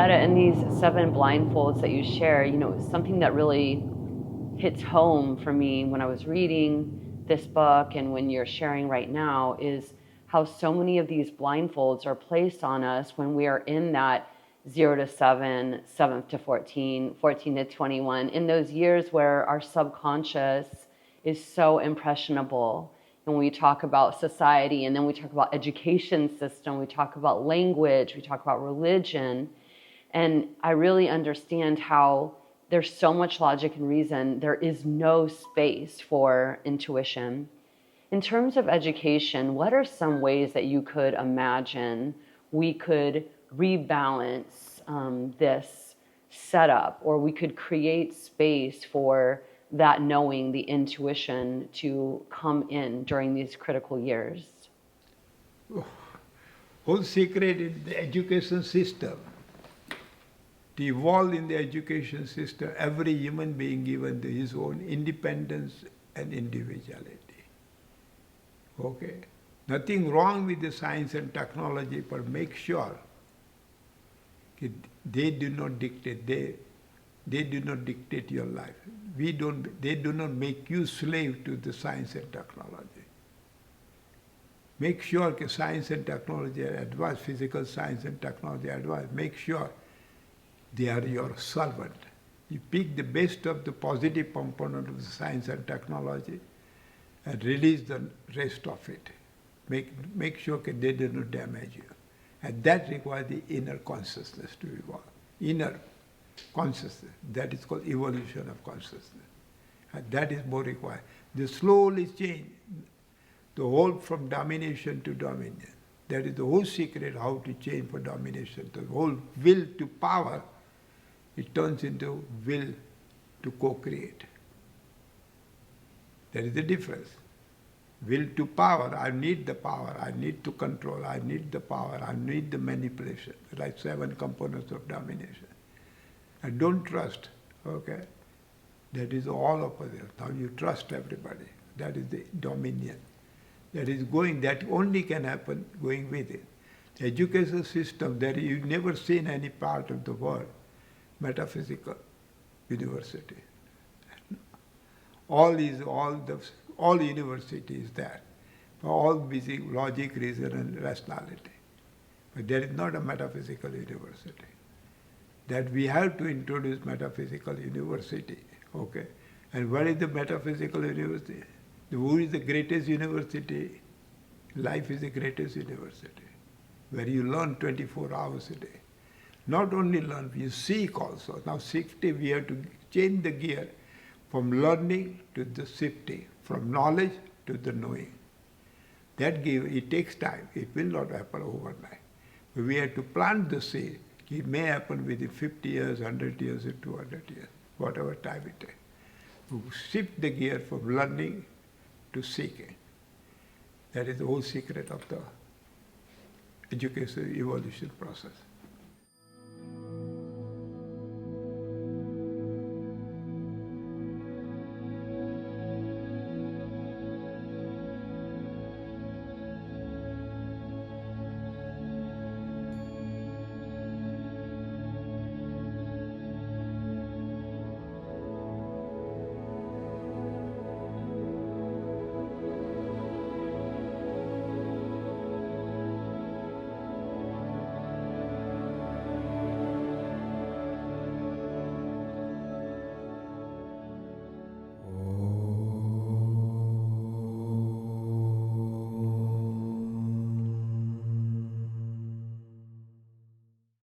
Mehta, in these 7 blindfolds that you share, something that really hits home for me when I was reading this book and when you're sharing right now is how so many of these blindfolds are placed on us when we are in that 0 to 7, 7 to 14, 14 to 21, in those years where our subconscious is so impressionable. And we talk about society, and then we talk about education system, we talk about language, we talk about religion. And I really understand how there's so much logic and reason. There is no space for intuition. In terms of education, what are some ways that you could imagine we could rebalance this setup, or we could create space for that knowing, the intuition to come in during these critical years? Whole secret in the education system. To evolve in the education system, every human being given his own independence and individuality. Okay? Nothing wrong with the science and technology, but make sure they do not dictate. They do not dictate your life. They do not make you slave to the science and technology. Make sure that science and technology are advanced, physical science and technology are advanced. Make sure they are your servant. You pick the best of the positive component of the science and technology and release the rest of it. Make sure that they do not damage you. And that requires the inner consciousness to evolve. Inner consciousness. That is called evolution of consciousness. And that is more required. The slowly change the whole from domination to dominion. That is the whole secret how to change for domination. The whole will to power, it turns into will to co-create. That is the difference. Will to power, I need the power, I need to control, I need the power, I need the manipulation, like 7 components of domination. And don't trust, okay? That is all opposite. Now you trust everybody. That is the dominion. That is going, that only can happen going within. The education system, that you've never seen any part of the world, metaphysical university. All university is that. All busy logic, reason and rationality. But there is not a metaphysical university. That we have to introduce metaphysical university. Okay? And what is the metaphysical university? Who is the greatest university? Life is the greatest university, where you learn 24 hours a day. Not only learn, you seek also. Now shifting, we have to change the gear from learning to the shifting, from knowledge to the knowing. That it takes time. It will not happen overnight. But we have to plant the seed. It may happen within 50 years, 100 years, or 200 years, whatever time it takes. To shift the gear from learning to seeking. That is the whole secret of the education evolution process.